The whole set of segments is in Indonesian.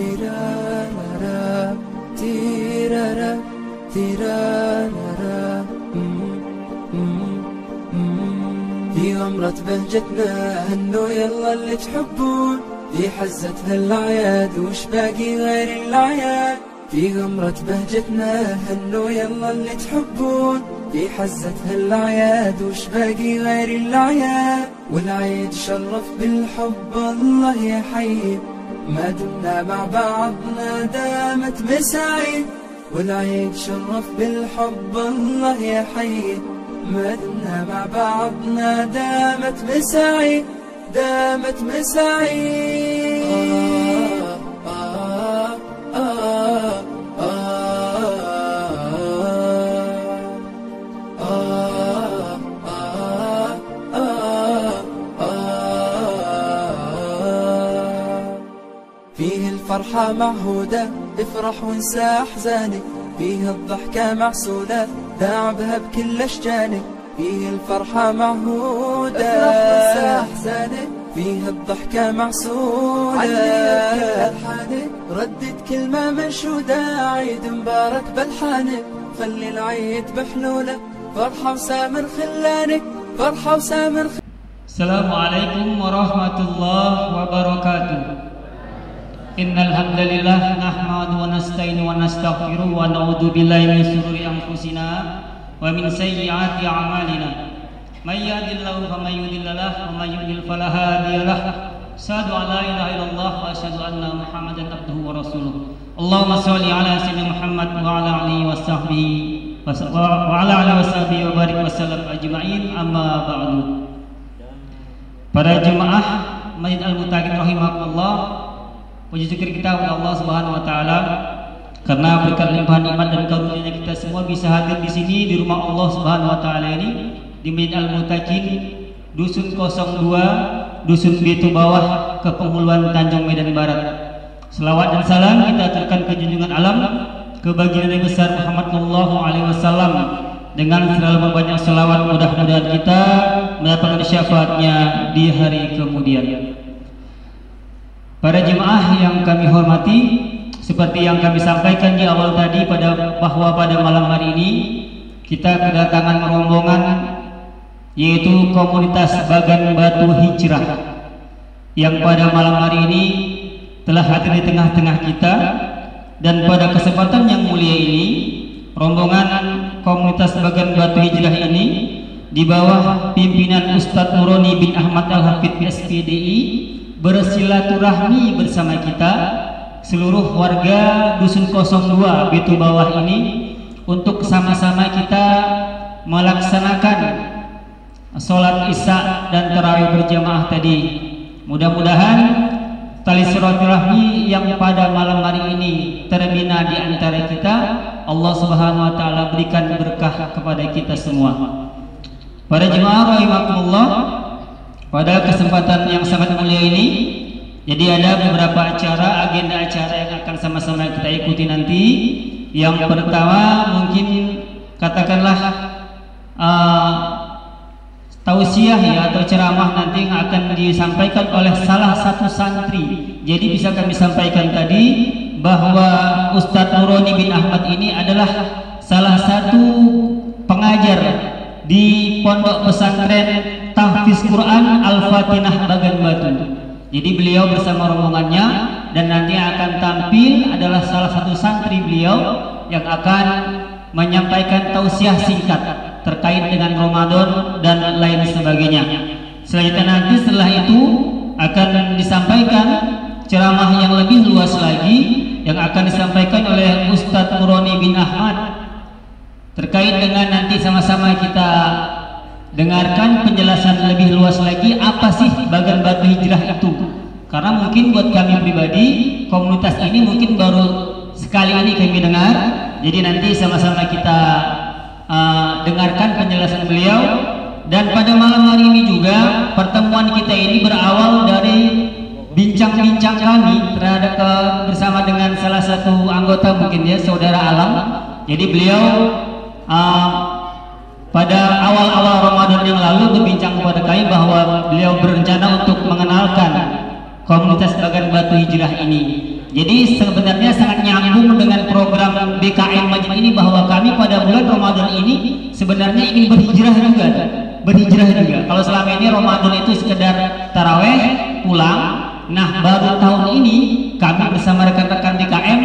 تيرارارا تيرارا تيرارارا في غمرة بهجتنا هنو يلا اللي تحبون، في حزة هالأعياد وش باقي غير الأعياد. في غمرة بهجتنا هنو يلا اللي تحبون، في حزة هالأعياد وش باقي غير الأعياد. والعيد شرف بالحب الله يحيي، ما دمنا مع بعضنا دامت مساعي. والعيد شرف بالحب الله يحيي، ما دمنا مع بعضنا دامت مساعي دامت مساعي. فيه الفرحة معهودة، افرح وانسى أحزانك، فيه الضحكة معسولة، داعبها بكل أشجانك. فيه الفرحة معهودة، افرح وانسى أحزانك، فيه الضحكة معسولة، عليها بكل ألحانك، ردد كلمة منشودة، عيد مبارك بلحانك. خلي العيد بحلولة، فرحة وسامر خلانك، فرحة وسامر Assalamualaikum warahmatullahi wabarakatuh. Innal hamdalillah nahmadu wa nasta'inu wa nastaghfiruh wa na'udzu billahi min shururi anfusina wa min sayyiati a'malina. May yahdihillahu faman yudlil lahu wa may yudlil fala hadiya lahu. Asyhadu an la ilaha illallah wa asyhadu anna Muhammadan abduhu wa rasuluh. Allahumma shalli ala sayyidina Muhammad wa ala alihi wa sahbihi wa barik wa sallam ajma'in. Amma ba'du. Para jemaah Masjid Al-Muttaqin rahimakumullah, puji syukur kita kepada Allah Subhanahu wa taala karena berkat limpahan nikmat dan karunia kita semua bisa hadir di sini di rumah Allah Subhanahu wa taala ini di Masjid Al-Muttaqin Dusun 02 Dusun Betu Bawah Kepenghuluan Tanjung Medan Barat. Selawat dan salam kita aturkan ke junjungan alam ke baginda Nabi besar Muhammad sallallahu alaihi wasallam dengan selalu banyak selawat, mudah-mudahan kita mendapatkan syafaatnya di hari kemudian. Para jemaah yang kami hormati, seperti yang kami sampaikan di awal tadi bahwa pada malam hari ini kita kedatangan rombongan yaitu komunitas Bagan Batu Hijrah yang pada malam hari ini telah hadir di tengah-tengah kita. Dan pada kesempatan yang mulia ini, rombongan komunitas Bagan Batu Hijrah ini di bawah pimpinan Ustadz Nuroni bin Ahmad Al-Hafidh SPDI bersilaturahmi bersama kita seluruh warga Dusun 02 Betu Bawah ini untuk sama-sama kita melaksanakan sholat isya dan tarawih berjamaah tadi. Mudah-mudahan tali silaturahmi yang pada malam hari ini terbina di antara kita, Allah Subhanahu wa taala berikan berkah kepada kita semua. Para jemaah rahimakumullah, pada kesempatan yang sangat mulia ini, jadi ada beberapa agenda acara yang akan sama-sama kita ikuti nanti. Yang pertama mungkin katakanlah tausiah ya atau ceramah nanti yang akan disampaikan oleh salah satu santri. Jadi bisa kami sampaikan tadi bahwa Ustadz Nuroni bin Ahmad ini adalah salah satu pengajar di Pondok Pesantren Tahfiz Quran Al-Fatinah Bagan Batu. Jadi beliau bersama rombongannya dan nanti akan tampil adalah salah satu santri beliau yang akan menyampaikan tausiah singkat terkait dengan Ramadan dan lain sebagainya. Selanjutnya nanti setelah itu akan disampaikan ceramah yang lebih luas lagi yang akan disampaikan oleh Ustadz Nuroni bin Ahmad terkait dengan nanti sama-sama kita dengarkan penjelasan lebih luas lagi apa sih Bagan Batu Hijrah itu. Karena mungkin buat kami pribadi komunitas ini mungkin baru sekali ini kami dengar. Jadi nanti sama-sama kita dengarkan penjelasan beliau. Dan pada malam hari ini juga pertemuan kita ini berawal dari bincang-bincang kami terhadap bersama dengan salah satu anggota mungkin ya saudara Alam. Jadi beliau pada awal-awal Ramadan yang lalu berbincang kepada kami bahwa beliau berencana untuk mengenalkan komunitas Bagan Batu Hijrah ini. Jadi sebenarnya sangat nyambung dengan program BKM Masjid ini, bahwa kami pada bulan Ramadan ini sebenarnya ingin berhijrah juga. Kalau selama ini Ramadan itu sekedar taraweh pulang, nah baru tahun ini kami bersama rekan-rekan BKM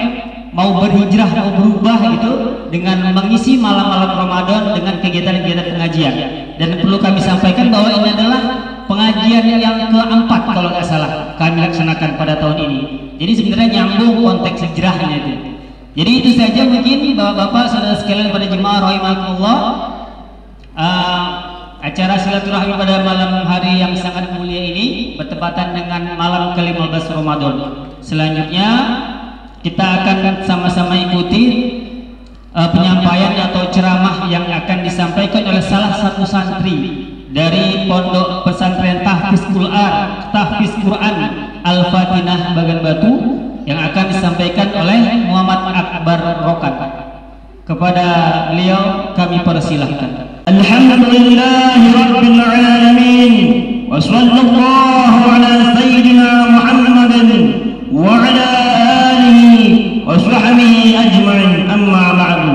mau berhijrah, mau berubah gitu, dengan mengisi malam-malam Ramadan dengan kegiatan-kegiatan pengajian. Dan perlu kami sampaikan bahwa ini adalah pengajian yang keempat kalau nggak salah kami laksanakan pada tahun ini. Jadi sebenarnya nyambung konteks hijrahnya itu. Jadi itu saja mungkin bapak-bapak saudara sekalian pada jemaah rahimakumullah, acara silaturahmi pada malam hari yang sangat mulia ini bertepatan dengan malam ke-15 Ramadan. Selanjutnya kita akan sama-sama ikuti penyampaian atau ceramah yang akan disampaikan oleh salah satu santri dari Pondok Pesantren Tahfiz Quran Al-Fatinah Bagan Batu, yang akan disampaikan oleh Muhammad Akbar Rokat. Kepada beliau kami persilahkan. Alhamdulillahi Rabbil Alamin, wa sallallahu ala Sayyidina Muhammadin wa ala alihi wa sahbihi ajma'in, amma ba'du.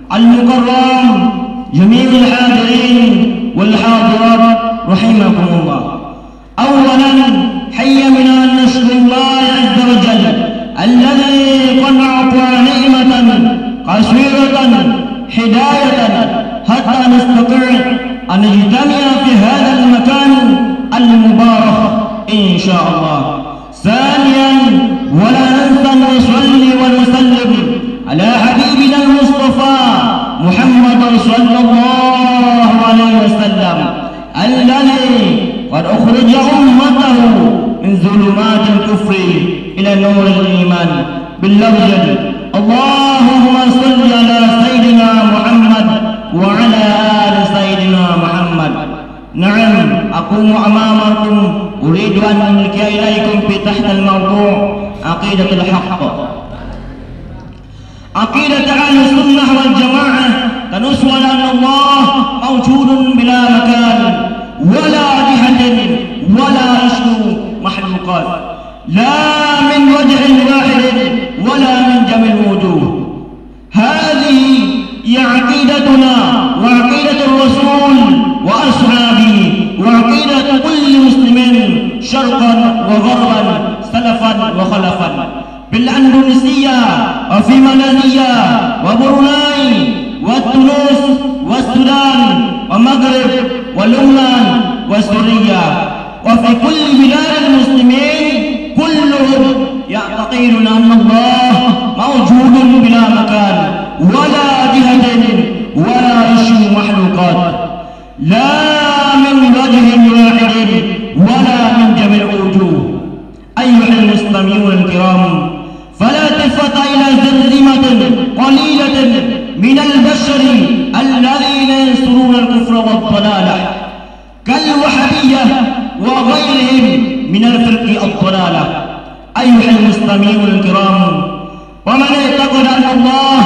Al-mukarram jami'ul hadirin wal hadirat rahimakumullah. Awalan حي من أن نشكر الله عز وجل الذي قد أعطى نعمة قصيرة هداية حتى نستطيع أن نجتمع في هذا المكان المبارك إن شاء الله. ثانيا ولا ننسى أن نصلي ونسلم على حبيبنا المصطفى محمد صلى الله عليه وسلم الذي قد أخرج أمته من ظلمات الكفر إلى نور الإيمان باللفظ اللهم صل على سيدنا محمد وعلى آل سيدنا محمد. نعم، أقوم أمامكم أريد أن ألقي إليكم في تحت الموضوع عقيدة الحق. عقيدة أهل السنة والجماعة تنص على أن الله موجود بلا مكان ولا جهة ولا يشبه مخلوقات، لا من وجه واحد ولا من جميع الوجوه. هذه هي عقيدتنا وعقيدة الرسول وأصحابه وعقيدة كل مسلم شرقا وغربا سلفا وخلفا، بالأندونيسية وفي ماليزيا وبروناي والتونس والسودان ومغرب ولبنان وسوريا وفي كل بلاد المسلمين كلهم يعتقدون أن الله موجود بلا مكان ولا جهة ولا يشبه مخلوقات، لا من وجه واحد ولا من جميع الوجوه. أيها المستمعون الكرام، فلا تلفت إلى زمزمة قليلة من البشر الذين ينصرون الكفر والضلالة كالوهابية وغيرهم من الفرق الضلالة. أيها المستمعون الكرام، ومن اعتقد أن الله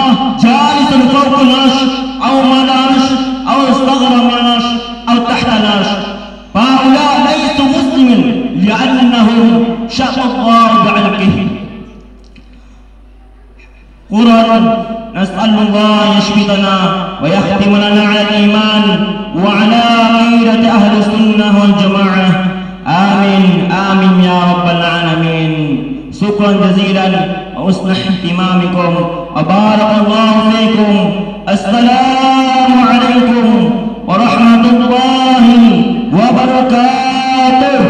جالس فوق العرش أو مال العرش أو استغرق من العرش أو تحت العرش فهؤلاء ليسوا مسلمين، لأنهم شق الله بعلقه. قرآن نسأل الله يشفينا ويختم لنا على الإيمان وعلى عقيدة أهل السنة والجماعة. آمين آمين يا رب العالمين. شكرا جزيلا وحسن اهتمامكم وبارك الله فيكم. السلام عليكم ورحمة الله وبركاته.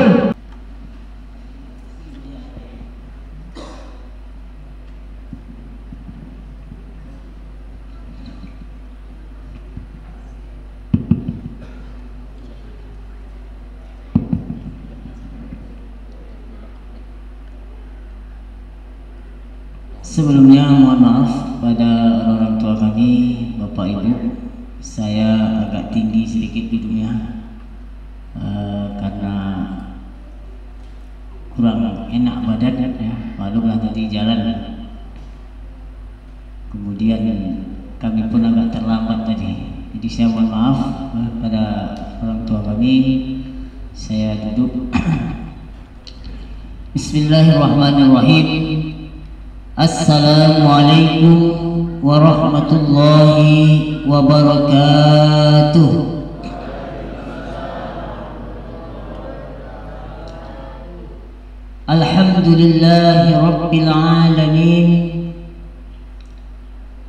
Sebelumnya mohon maaf pada orang tua kami, bapak ibu, saya agak tinggi sedikit hidungnya karena kurang enak badan ya, maklumlah tadi jalan. Kemudian kami pun agak terlambat tadi, jadi saya mohon maaf pada orang tua kami. Saya duduk. Bismillahirrahmanirrahim. Assalamualaikum warahmatullahi wabarakatuh. Alhamdulillahi rabbil alamin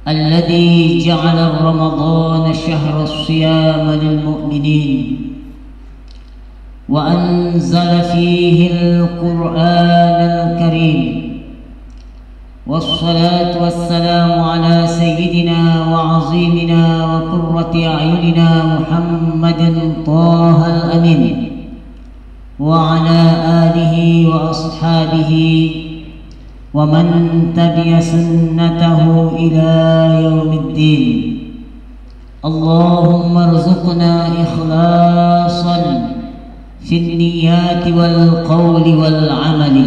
alladzi ja'ala ramadhana syahra as-siyam lil mu'minin wa anzala fihi al-Qur'anal karim. والصلاة والسلام على سيدنا وعظيمنا وقرة أعيننا محمد طه الأمين وعلى آله وأصحابه ومن تبع سنته إلى يوم الدين. اللهم ارزقنا إخلاصا في النيات والقول والعمل.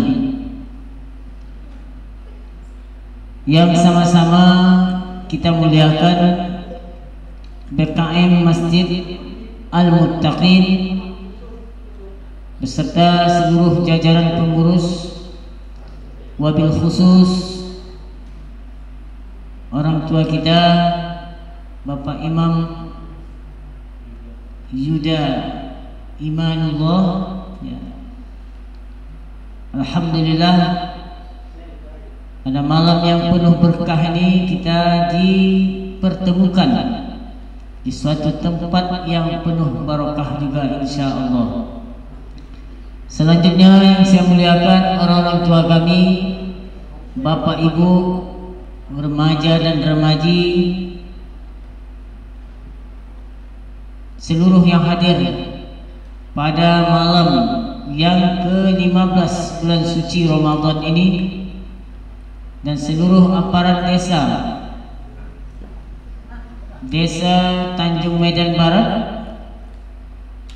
Yang sama-sama kita muliakan BKM Masjid Al-Muttaqin beserta seluruh jajaran pengurus, wabil khusus orang tua kita Bapak Imam Yuda Imanullah ya. Alhamdulillah, pada malam yang penuh berkah ini kita dipertemukan di suatu tempat yang penuh barakah juga insya Allah. Selanjutnya yang saya muliakan orang-orang tua kami, Bapak Ibu, remaja dan remaji, seluruh yang hadir pada malam yang ke-15 bulan suci Ramadan ini, dan seluruh aparat desa Tanjung Medan Barat.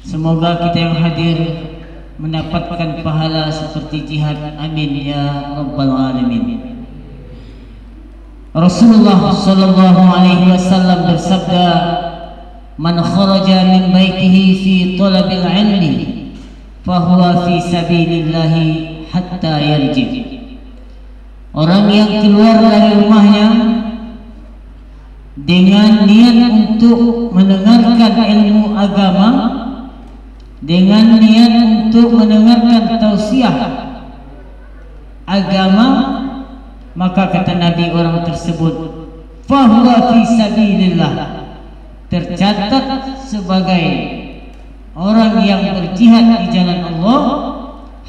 Semoga kita yang hadir mendapatkan pahala seperti jihad. Amin ya rabbal alamin. Rasulullah sallallahu alaihi wasallam bersabda, "Man kharaja min baitihi fi talabil ilmi fahuwa fi sabilillahi hatta yarji." Orang yang keluar dari rumahnya dengan niat untuk mendengarkan ilmu agama, dengan niat untuk mendengarkan tausiah agama, maka kata Nabi orang tersebut fahuwa fi sabilillah, tercatat sebagai orang yang berjihad di jalan Allah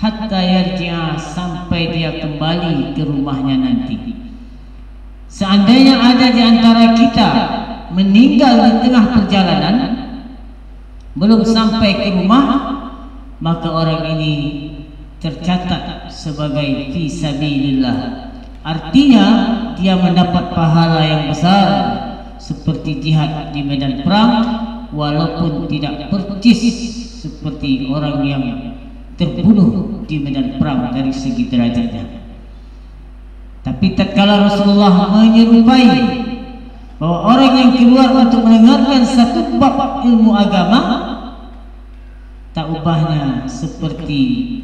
hatta yarji'a, sampai dia kembali ke rumahnya nanti. Seandainya ada di antara kita meninggal di tengah perjalanan belum sampai ke rumah, maka orang ini tercatat sebagai fi sabilillah. Artinya dia mendapat pahala yang besar seperti jihad di medan perang, walaupun tidak percis seperti orang yang terbunuh di medan perang dari segi derajatnya. Tapi tatkala Rasulullah menyerupai bahwa orang yang keluar untuk mendengarkan satu bab ilmu agama, tak ubahnya seperti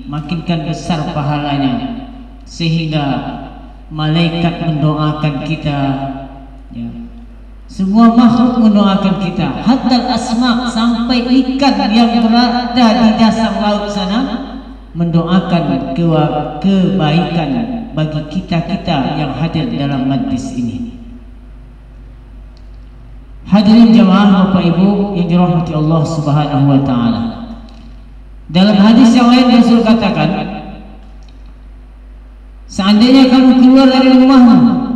makinkan besar pahalanya, sehingga malaikat mendoakan kita ya. Semua makhluk mendoakan kita, hatta asma, sampai ikan yang berada di dasar laut sana mendoakan kebaikan bagi kita-kita yang hadir dalam majlis ini. Hadirin jamaah Bapak Ibu yang dirahmati Allah Subhanahu wa taala. Dalam hadis yang lain Rasul katakan, seandainya kamu keluar dari rumahmu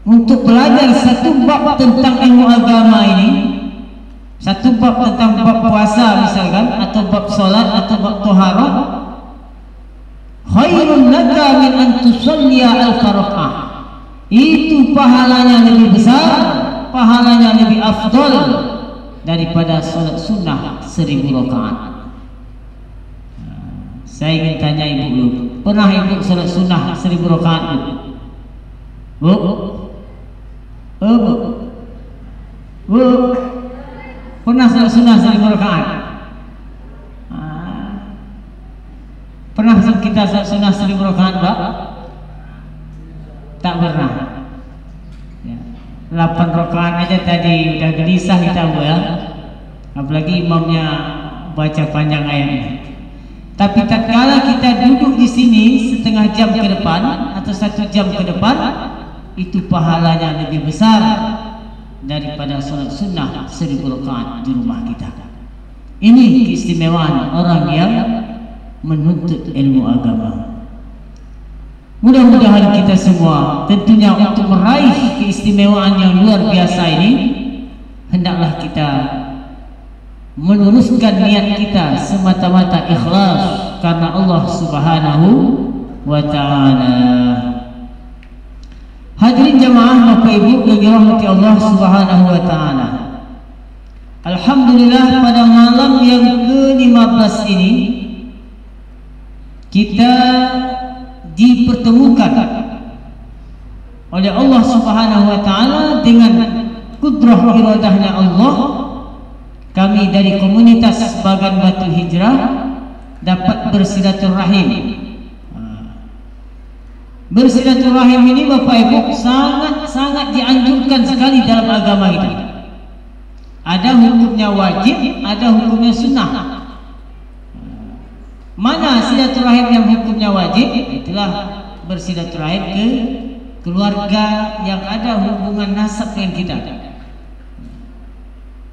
untuk belajar satu bab tentang ilmu agama ini, satu bab tentang bab puasa misalkan, atau bab salat, atau bab taharah, khairun laka min an tusalliya al-farqah, itu pahalanya lebih besar, pahalanya lebih afdal daripada salat sunnah 1000 rakaat. Saya ingin tanya ibu dulu, pernah ibu salat sunnah 1000 rakaat? Bu? Bu? Pernah salat sunnah 1000 rakaat? Pernah kita salat sunnah 1000 rakaat, Pak? Tak pernah. Ya. 8 rakaat aja tadi udah gelisah kita ya. Apalagi imamnya baca panjang ayatnya. Tapi tatkala kita duduk di sini setengah jam ke depan atau 1 jam ke depan, itu pahalanya lebih besar daripada sholat sunnah 1000 rakaat di rumah kita. Ini keistimewaan orang yang menuntut ilmu agama. Mudah-mudahan kita semua tentunya untuk meraih keistimewaan yang luar biasa ini, hendaklah kita meluruskan niat kita semata-mata ikhlas karena Allah Subhanahu wa ta'ala. Hadirin jamaah Bapak Ibu yang dirahmati Allah Subhanahu wa ta'ala. Alhamdulillah pada malam yang ke-15 ini kita dipertemukan oleh Allah Subhanahu wa ta'ala dengan kudrah iradahnya Allah. Kami dari komunitas Bagan Batu Hijrah dapat bersilaturahim. Bersilaturahim ini Bapak Ibu sangat dianjurkan sekali dalam agama kita. Ada hukumnya wajib, ada hukumnya sunnah. Mana silaturahim yang hukumnya wajib? Itulah bersilaturahim ke keluarga yang ada hubungan nasab dengan kita.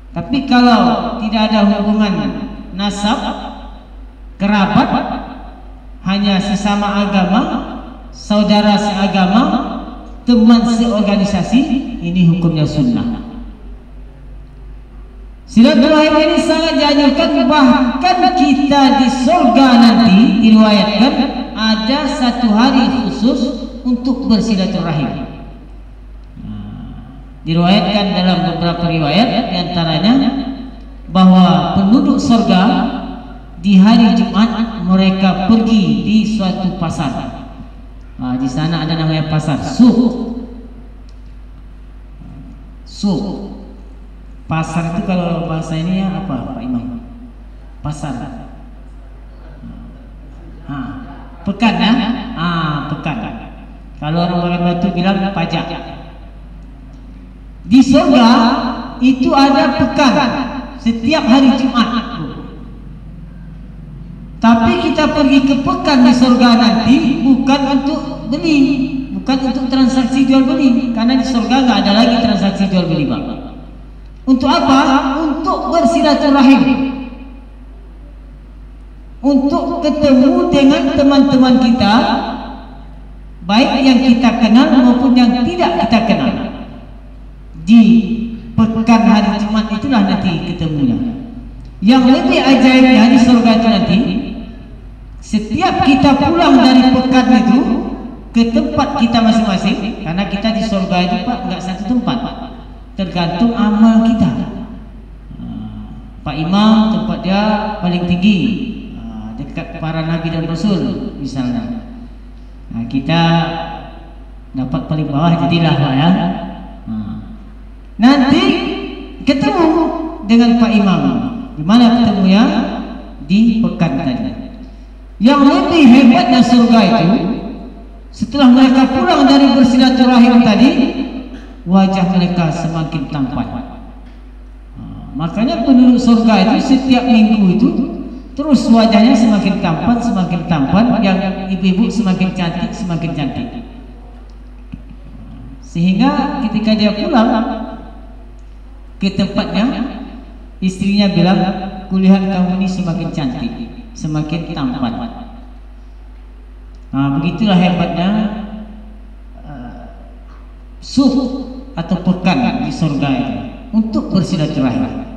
Tapi kalau tidak ada hubungan nasab, kerabat, hanya sesama agama, saudara seagama, teman seorganisasi, ini hukumnya sunnah. Silaturahim ini sangat dianjurkan, bahkan kita di surga nanti diriwayatkan ada 1 hari khusus untuk bersilaturahim. Diriwayatkan dalam beberapa riwayat, diantaranya bahwa penduduk surga di hari Jumat mereka pergi di suatu pasar. Di sana ada namanya pasar Suq. Pasar itu kalau bahasa ini ya apa Pak Imam? Pasar. Pekan ya? Pekan. Kalau orang Bagan Batu bilang pajak. Di surga itu ada pekan setiap hari Jumat. Tapi kita pergi ke pekan di surga nanti bukan untuk beli, bukan untuk transaksi jual beli, karena di surga nggak ada lagi transaksi jual beli, Pak. Untuk apa? Untuk bersilaturahim, untuk ketemu dengan teman-teman kita, baik yang kita kenal maupun yang tidak kita kenal. Di pekan hari Jumat itulah nanti ketemunya. Yang lebih ajaibnya di surga itu nanti, setiap kita pulang dari pekan itu ke tempat kita masing-masing, karena kita di surga itu Pak nggak satu tempat, tergantung amal kita. Pak Imam tempat dia paling tinggi, dekat para nabi dan rasul misalnya. Kita dapat paling bawah, jadilah Pak ya. Nanti ketemu dengan Pak Imam. Di mana ketemunya? Di pekan tadi. Yang lebih hebatnya surga itu, setelah mereka pulang dari bersilaturahim tadi, wajah mereka semakin tampan. Makanya penduduk surga itu setiap minggu itu terus wajahnya semakin tampan, yang ibu-ibu semakin cantik, sehingga ketika dia pulang ke tempatnya, istrinya bilang, kulihat kamu ini semakin cantik, semakin tampan. Begitulah hebatnya suq atau pekan di surga itu untuk bersilaturahim.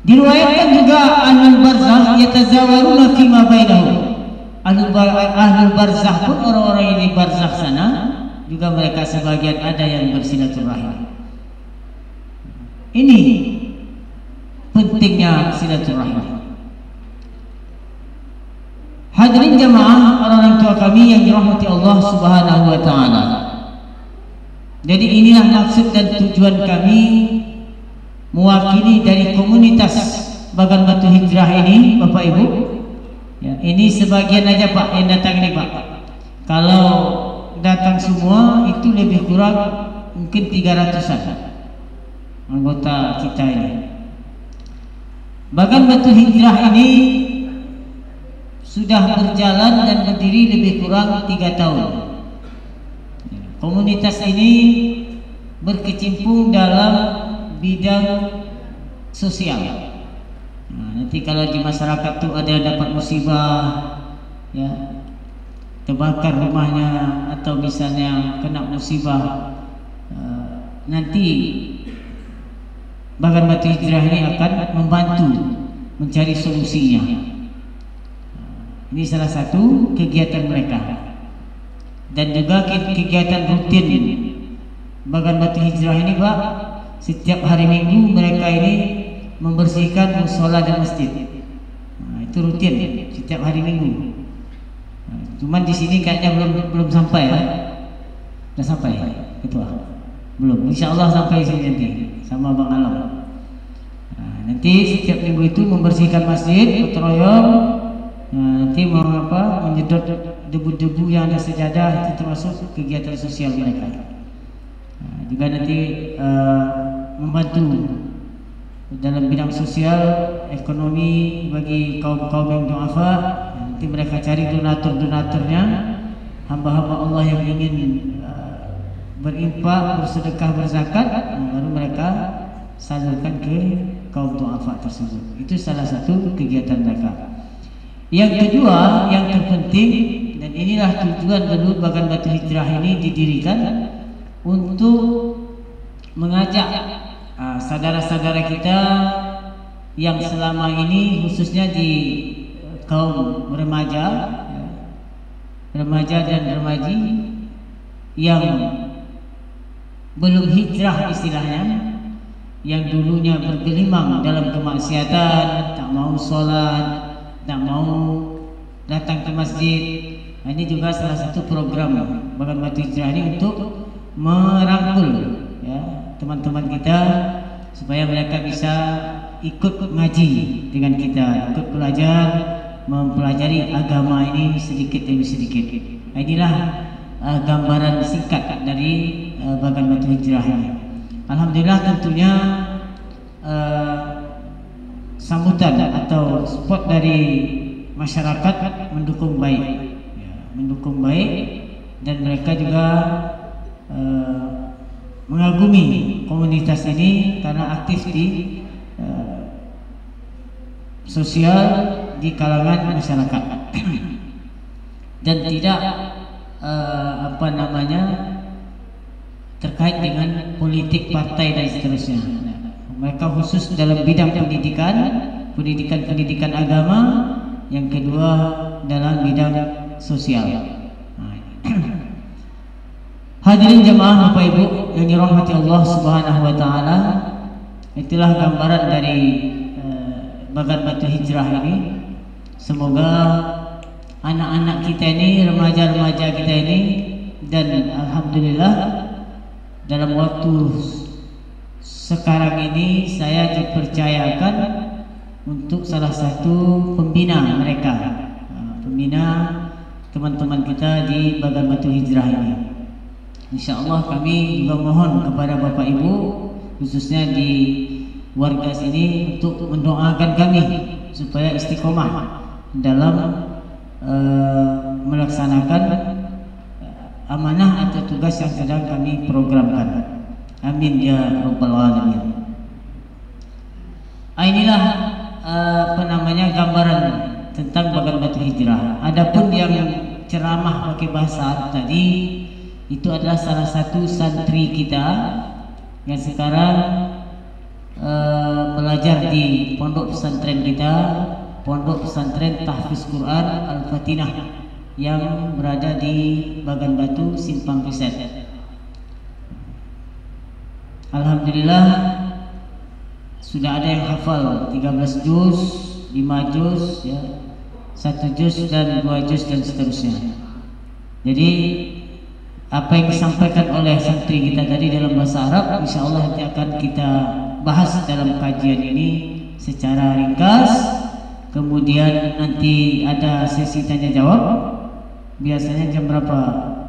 Diriwayatkan juga ahlul barzakh yatazawaruna fima bainahum. Ahlul barzakh pun, orang-orang yang di barzakh sana juga mereka sebagian ada yang bersilaturahim. Ini pentingnya silaturahim. Hadirin jamaah, orang tua kami yang dirahmati Allah Subhanahu wa ta'ala. Jadi inilah maksud dan tujuan kami mewakili dari komunitas Bagan Batu Hijrah ini, Bapak Ibu. Ya, ini sebagian aja Pak yang datang ini Pak. Kalau datang semua itu lebih kurang mungkin 300-an anggota kita ini. Bagan Batu Hijrah ini sudah berjalan dan berdiri lebih kurang 3 tahun. Komunitas ini berkecimpung dalam bidang sosial. Nanti kalau di masyarakat tuh ada yang dapat musibah, ya, terbakar rumahnya atau misalnya kena musibah, nanti Bagan Batu Hijrah ini akan membantu mencari solusinya. Ini salah satu kegiatan mereka. Dan juga kegiatan rutin Bagan Batu Hijrah ini, Pak, setiap hari Minggu mereka ini membersihkan musola dan masjid. Itu rutin setiap hari Minggu. Cuman di sini kayaknya belum sampai ya. Sudah sampai Ketua? Belum. Insya Allah sampai sini nanti sama Bang Alam. Nanti setiap minggu itu membersihkan masjid, gotong royong. Nanti menyedot debu-debu yang ada sejadah, itu termasuk kegiatan sosial mereka. Juga nanti membantu dalam bidang sosial, ekonomi bagi kaum-kaum yang du'afa. Nanti mereka cari donatur-donaturnya, hamba-hamba Allah yang ingin berinfak, bersedekah, berzakat, baru mereka salurkan ke kaum du'afa tersebut. Itu salah satu kegiatan mereka. Yang kedua, yang terpenting, dan inilah tujuan dulu Bagan Batu Hijrah ini didirikan, untuk mengajak saudara-saudara kita yang selama ini khususnya di kaum remaja dan remaji yang belum hijrah istilahnya, yang dulunya bergelimang dalam kemaksiatan, tak mau sholat, tak mau datang ke masjid. Ini juga salah satu program Bagan Batu Hijrah ini untuk merangkul ya teman-teman kita supaya mereka bisa ikut ngaji dengan kita, ikut belajar, mempelajari agama ini sedikit demi sedikit. Inilah gambaran singkat dari Bagan Batu Hijrah ini. Alhamdulillah tentunya sambutan atau support dari masyarakat mendukung baik, dan mereka juga mengagumi komunitas ini karena aktif di sosial di kalangan masyarakat dan tidak terkait dengan politik partai dan seterusnya. Mereka khusus dalam bidang pendidikan agama, yang kedua dalam bidang sosial. Hadirin jemaah Bapak Ibu yang dirahmati Allah Subhanahu wa taala, itulah gambaran dari Bagan Batu Hijrah ini. Semoga anak-anak kita ini, remaja-remaja kita ini, dan alhamdulillah dalam waktu sekarang ini saya dipercayakan untuk salah satu pembina mereka, pembina teman-teman kita di Bagan Batu Hijrah ini. Insya Allah kami juga mohon kepada Bapak Ibu khususnya di warga sini untuk mendoakan kami supaya istiqomah dalam melaksanakan amanah atau tugas yang sedang kami programkan. Amin ya rabbal alamin. Inilah gambaran tentang Bagan Batu Hijrah. Adapun yang ceramah pakai bahasa Arab tadi, itu adalah salah satu santri kita yang sekarang belajar di pondok pesantren kita, Pondok Pesantren Tahfiz Quran Al-Fatinah yang berada di Bagan Batu, Simpang Riset. Alhamdulillah sudah ada yang hafal 13 juz, 5 juz, ya, 1 juz dan 2 juz dan seterusnya. Jadi apa yang disampaikan oleh santri kita tadi dalam bahasa Arab, insya Allah nanti akan kita bahas dalam kajian ini secara ringkas. Kemudian nanti ada sesi tanya jawab. Biasanya jam berapa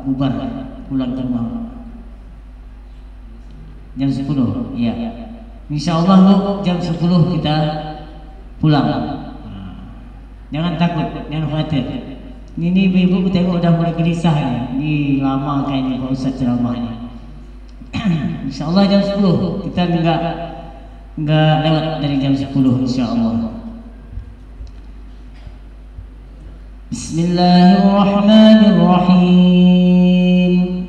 bubar? pulang ke rumah? Jam 10, ya. Insyaallah Bu, jam 10 kita pulang. Jangan takut, jangan khawatir. Ini ibu tengok udah mulai gelisah ni. Ini lama kayaknya Pak Ustaz ceramahnya. Insyaallah jam 10 kita enggak lewat dari jam 10 insyaallah. Bismillahirrahmanirrahim.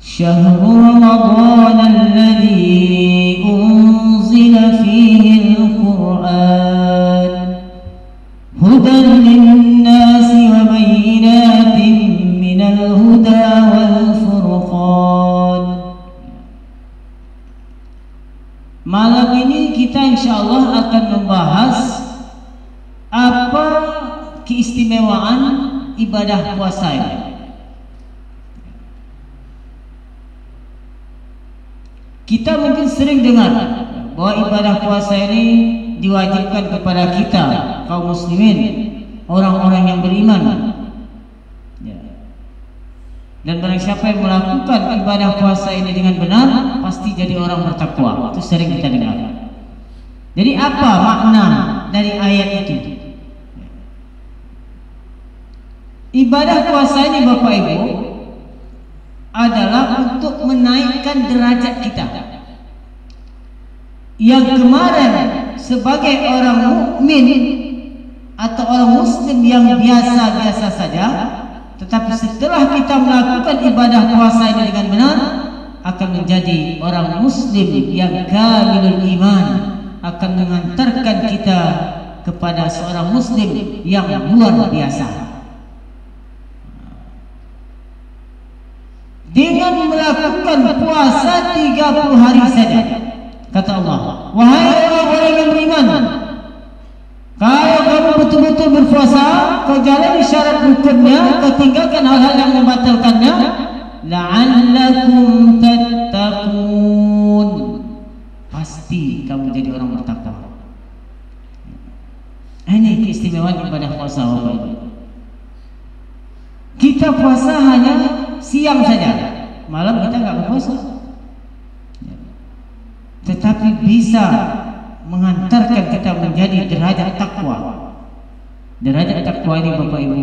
Syahrul Ramadan alladzi unzila fihi al-Qur'an hudan lin-nasi wa bayyinatin minal huda wal furqan. Malam ini kita insyaallah akan membahas apa keistimewaan ibadah puasa ini. Kita mungkin sering dengar bahwa ibadah puasa ini diwajibkan kepada kita kaum muslimin, orang-orang yang beriman. Dan barang siapa yang melakukan ibadah puasa ini dengan benar, pasti jadi orang bertakwa. Itu sering kita dengar. Jadi apa makna dari ayat itu? Ibadah puasa ini Bapak Ibu adalah untuk menaikkan derajat kita. Yang kemarin sebagai orang mukmin atau orang muslim yang biasa-biasa saja, tetapi setelah kita melakukan ibadah puasa ini dengan benar, akan menjadi orang muslim yang kamilul iman, akan mengantarkan kita kepada seorang muslim yang luar biasa. Dengan melakukan puasa 30 hari saja, kata Allah, wahai orang-orang yang beriman, kalau kamu betul-betul berpuasa, kau jalani syarat rukunnya, kau tinggalkan hal-hal yang membatalkannya, la'allakum tattaqun, pasti kamu jadi orang bertakwa. Ini keistimewaan ibadah puasa. Kita puasa hanya siang saja, malam kita nggak berpuasa, tetapi bisa mengantarkan kita menjadi derajat takwa. Derajat takwa ini Bapak Ibu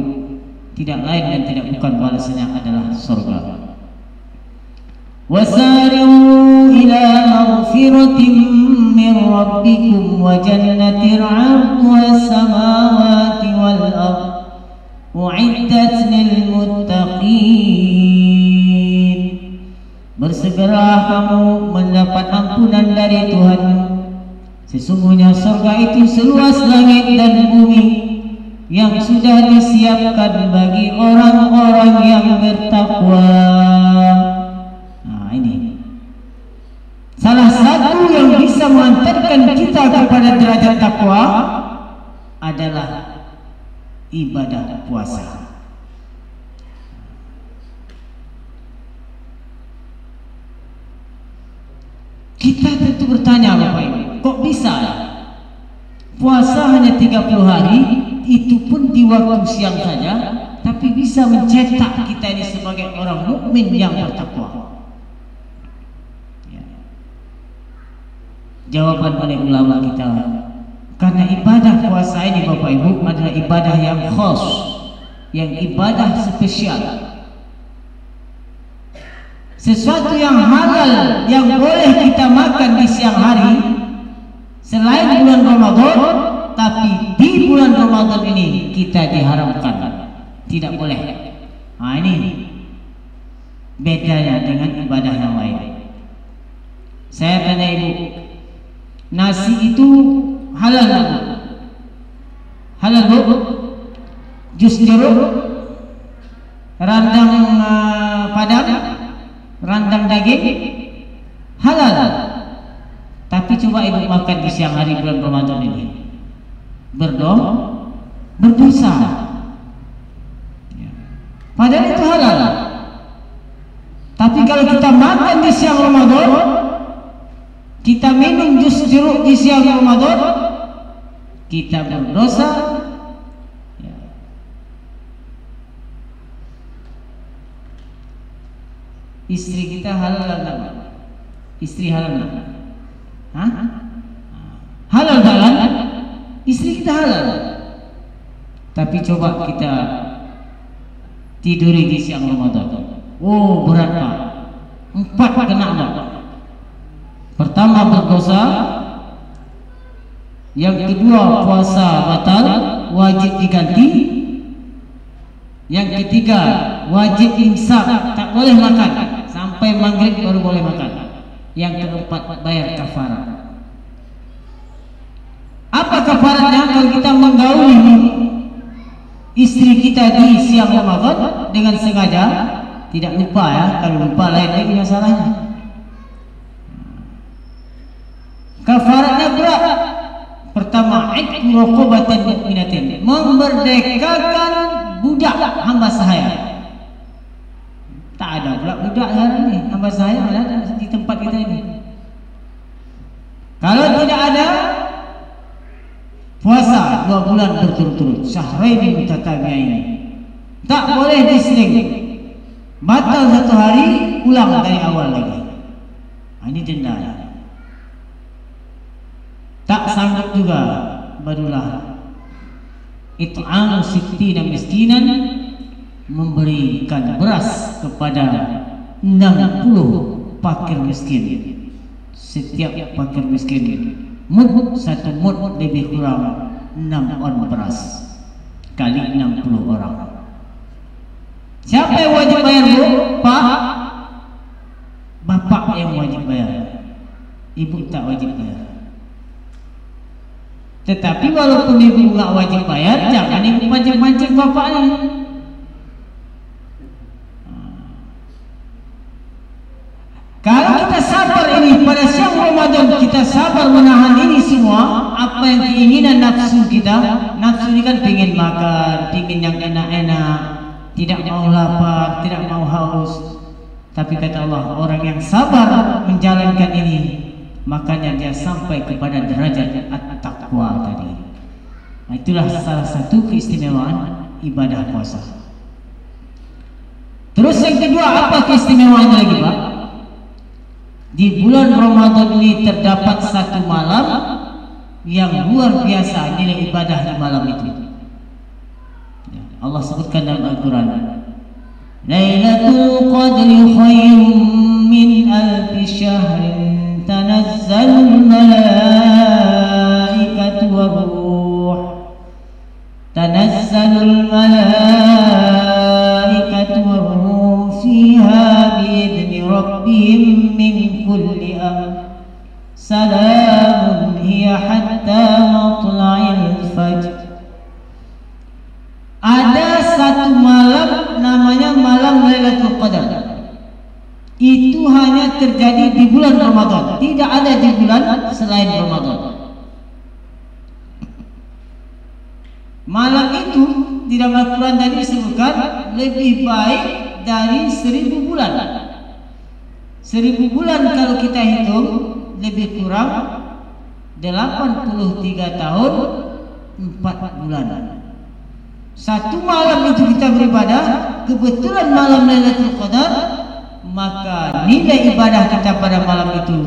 tidak lain dan tidak bukan balasannya adalah surga. Wasari'u ila maghfiratin min rabbikum wa jannatin 'arduha as-samawati wal ardh u'iddat lil muttaqin. Bersegeralah kamu mendapat ampunan dari Tuhan. Sesungguhnya surga itu seluas langit dan bumi, yang sudah disiapkan bagi orang-orang yang bertakwa. Nah, ini salah satu yang bisa mengantarkan kita kepada derajat takwa adalah ibadah puasa. Kita tentu bertanya Bapak Ibu, kok bisa puasa hanya 30 hari, itu pun di waktu siang saja, tapi bisa mencetak kita ini sebagai orang mukmin yang bertakwa? Ya. Jawaban oleh ulama kita, karena ibadah puasa ini Bapak Ibu adalah ibadah yang khas, yang ibadah spesial. Sesuatu yang halal yang boleh kita makan di siang hari selain bulan Ramadan, tapi di bulan Ramadan ini kita diharamkan, tidak boleh. Nah, ini bedanya dengan ibadah yang lain. Saya tanya Ibu, nasi itu halal Bu? Halal Bu? Jus jeruk, randang padang, randang daging, halal. Tapi coba Ibu makan di siang hari bulan Ramadan ini, berdosa. Padahal itu halal. Tapi kalau kita makan di siang Ramadan, kita minum jus jeruk di siang Ramadan, kita berdosa. Istri kita halal enggak? Istri halal enggak? Hah? Halal halal? Istri kita halal. Tapi coba kita tiduri di siang Ramadan. Oh, berat Pak. 4 kena Pak. Pertama berdosa, yang kedua puasa batal, wajib diganti, yang ketiga wajib imsak, tak boleh makan sampai maghrib baru boleh makan, yang keempat bayar kafarah. Apa kafaratnya? Kalau kita menggauli istri kita di siang Ramadan dengan sengaja, tidak lupa ya, kalau lupa lain lagi masalahnya. Kafaratnya berat. Pertama, itqu raqabatan mu'minatin, memerdekakan budak hamba sahaya. Tak ada pula budak sekarang ni, hamba sahaya ada di tempat kita ini. Kalau tidak ada, puasa 2 bulan berturut-turut, syahraini mutatabi'aini. Tak boleh diseling. Batal 1 hari, ulang dari awal lagi. Ini denda. Tak sanggup juga, barulah it'amu sittina miskinan, memberikan beras kepada 60 fakir miskin. Setiap fakir miskin mud, 1 mud lebih kurang 6 on beras kali 60 orang. Siapa yang wajib bayar, Bu? Pak? Bapak yang wajib bayar, ibu tak wajib bayar. Tetapi walaupun ibu nggak wajib bayar, jangan ibu mancing-mancing bapaknya. Kalau kita sabar ini pada siang Ramadan, kita sabar menahan ini semua, apa yang keinginan nafsu kita. Nafsu ini kan pingin makan, pingin yang enak-enak, tidak mau lapar, tidak mau haus. Tapi kata Allah, orang yang sabar menjalankan ini, makanya dia sampai kepada derajat at-taqwa tadi. Nah, itulah salah satu keistimewaan ibadah puasa. Terus yang kedua, apa keistimewaannya lagi, Pak? Di bulan Ramadan ini terdapat 1 malam yang luar biasa nilai ibadah di malam itu. Allah sebutkan dalam Al-Quran, Lailatul Qadri khairum min alfi syahrin, tanazzalul malaikatu war-ruh, tanazzalul malaikatu war-ruh fiha bi'idzni rabbihim min kulli amr, salamun hiya hatta matla'il fajr. Ada 1 malam namanya malam Lailatul Qadar. Itu hanya terjadi di bulan Ramadan, tidak ada di bulan selain Ramadan. Malam itu di dalam Al-Quran tadi disebutkan lebih baik dari 1000 bulan. 1000 bulan kalau kita hitung lebih kurang 83 tahun 4 bulan. 1 malam itu kita beribadah, kebetulan malam Lailatul Qadar, maka nilai ibadah kita pada malam itu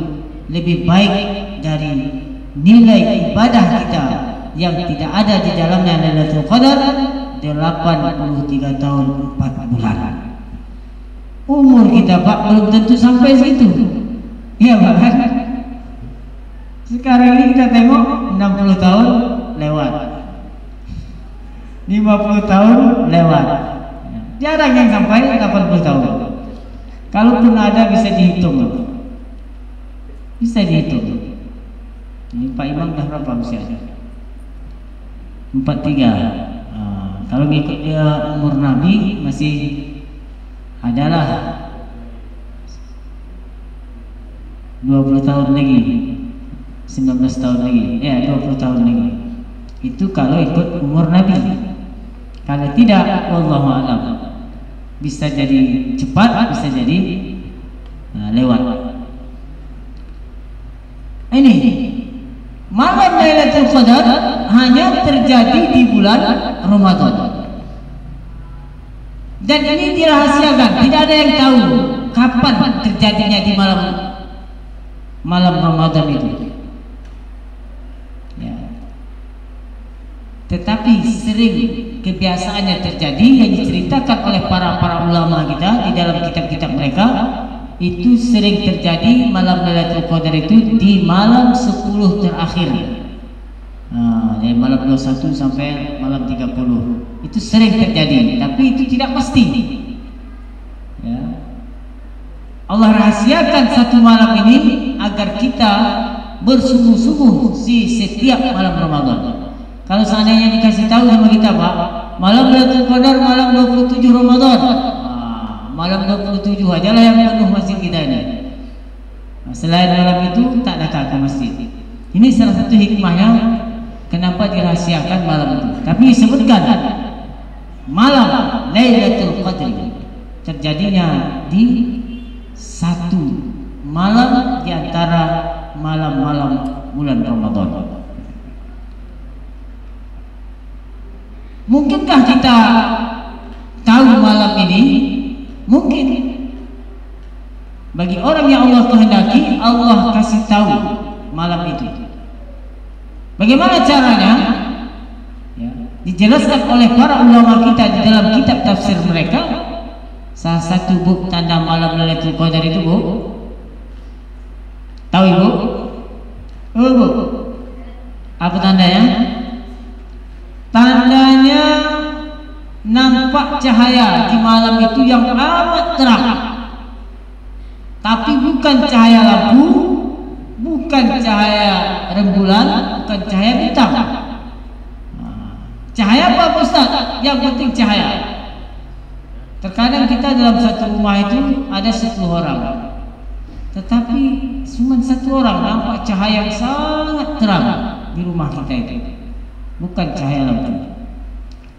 lebih baik dari nilai ibadah kita yang tidak ada di dalamnya Lailatul Qadar 83 tahun 4 bulan. Umur kita, Pak, belum tentu sampai situ. Iya, Pak. Sekarang ini kita tengok 60 tahun lewat, 50 tahun lewat, jarang yang sampai 80 tahun. Kalaupun ada bisa dihitung, bisa dihitung. Ini Pak Imam dah berapa usianya? 43. Kalau ngikut dia umur Nabi masih adalah 20 tahun lagi, 19 tahun lagi, 20 tahun lagi. Itu kalau ikut umur Nabi. Kalau tidak, wallahu a'lam, bisa jadi cepat, bisa jadi lewat. Ini malam Lailatul Qadar hanya terjadi di bulan Ramadan. Dan ini dirahasiakan, tidak ada yang tahu. kapan terjadinya di malam Ramadan itu. Ya. Tetapi sering kebiasaannya terjadi yang diceritakan oleh para ulama kita di dalam kitab-kitab mereka, itu sering terjadi malam Lailatul Qadar itu di malam 10 terakhir. Dari malam 21 sampai malam 30 itu sering terjadi, tapi itu tidak pasti. Ya. Allah rahasiakan satu malam ini agar kita bersungguh-sungguh di setiap malam Ramadan. Kalau seandainya dikasih tahu sama kita, Pak, malam Lailatul Qadar malam 27 Ramadan, malam 27 aja lah yang penuh masjid kita ini. Selain malam itu tak datang ke masjid. Ini salah satu hikmahnya kenapa dirahasiakan malam itu. Tapi disebutkan malam Lailatul Qadar terjadinya di satu malam di antara malam-malam bulan Ramadan. Mungkinkah kita tahu malam ini? Mungkin. Bagi orang yang Allah kehendaki, Allah kasih tahu malam itu. Bagaimana caranya? Ya, dijelaskan oleh para ulama kita di dalam kitab tafsir mereka. Salah satu buk tanda malam Lailatul Qadar itu, Bu. Tahu Ibu? Oh, Bu. Apa tandanya? Tandanya nampak cahaya di malam itu yang amat terang. Tapi bukan cahaya lampu, bukan cahaya rembulan, bukan cahaya bintang. Cahaya apa Ustaz? Yang penting cahaya. Terkadang kita dalam satu rumah itu ada 10 orang, tetapi cuma satu orang nampak cahaya yang sangat terang di rumah kita itu, bukan cahaya lampu.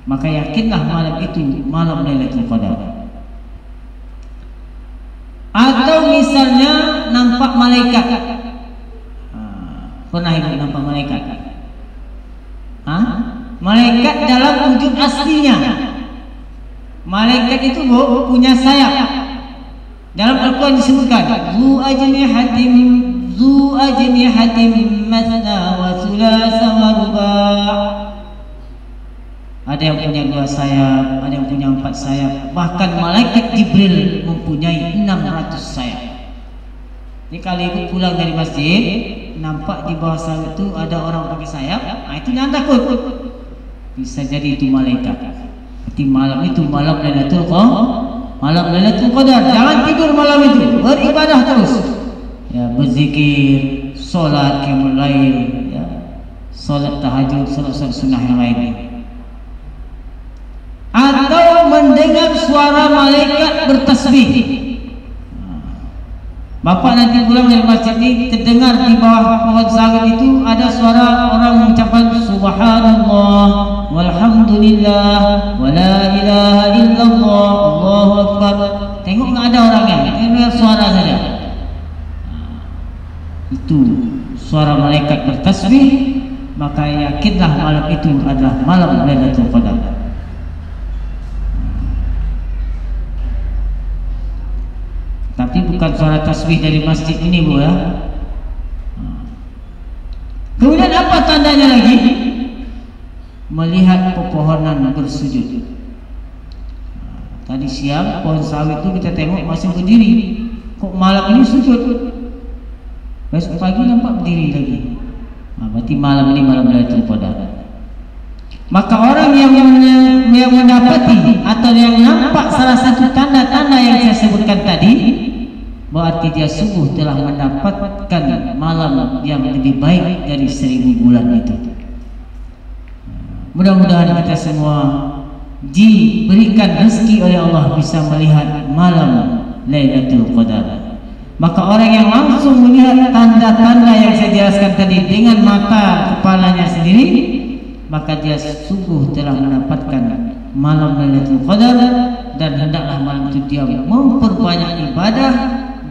Maka yakinlah malam itu malam Lailatul Qadar. Atau misalnya nampak malaikat. Pernah Ibu nampak malaikat? Malaikat dalam wujud aslinya. Malaikat itu, Bu, punya sayap. Dalam Al-Quran disebutkan zu ajnihatim mathna wa thulatha wa ruba'. Ada yang punya 2 sayap, ada yang punya 4 sayap. Bahkan malaikat Jibril mempunyai 600 sayap. Jadi kalau Ibu pulang dari masjid, nampak di bawah sayap itu ada orang pakai sayap, itu jangan takut. Bisa jadi itu malaikat. Di malam itu malam Lailatul Qadar. Jangan tidur malam itu, beribadah terus. Ya, berzikir, salat qiyamul lail, ya. Salat tahajud, salat sunnah yang lain. Atau mendengar suara malaikat bertasbih. Bapak nanti pulang dari masjid ini terdengar di bawah pohon sawit itu ada suara orang mengucapkan subhanallah walhamdulillah wa la ilaha illallah Allahu akbar. Tengok enggak ada orangnya, dengar suara saja. Itu suara malaikat bertasbih, maka yakinlah malam itu adalah malam Lailatul Qadar. Tapi bukan suara tasbih dari masjid ini, Bu, ya. Kemudian apa tandanya lagi? Melihat pepohonan bersujud. Tadi siang pohon sawit itu kita tengok masih berdiri. Kok malam ini sujud? Besok pagi nampak berdiri lagi. Berarti malam ini malam Lailatul Qadar. Maka orang yang mendapati atau yang nampak salah satu tanda-tanda yang saya sebutkan tadi, berarti dia sungguh telah mendapatkan malam yang lebih baik dari 1000 bulan itu. Mudah-mudahan kita semua diberikan rezeki oleh Allah bisa melihat malam Lailatul Qadar. Maka orang yang langsung melihat tanda-tanda yang saya jelaskan tadi dengan mata kepalanya sendiri, maka dia sungguh telah mendapatkan malam Lailatul Qadar, dan hendaklah malam itu dia memperbanyak ibadah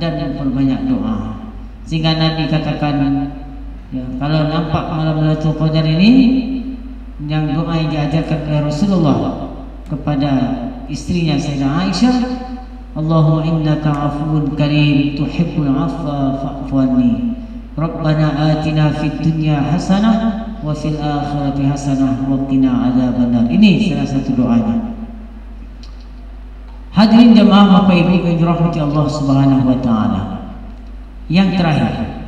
dan memperbanyak doa. Sehingga Nabi katakan, ya, kalau nampak malam Lailatul Qadar ini, yang doa yang diajarkan oleh Rasulullah kepada istrinya Sayyidah Aisyah, Allahumma innaka afuwun karim tuhibbul afwa fa'fu anni. Rabbana atina fid dunya hasanah wa fil akhirati hasanah wa qina adzabannar. Ini salah satu doanya. Hadirin jemaah Bapak Ibu yang dirahmati Allah Subhanahu wa taala. Yang terakhir,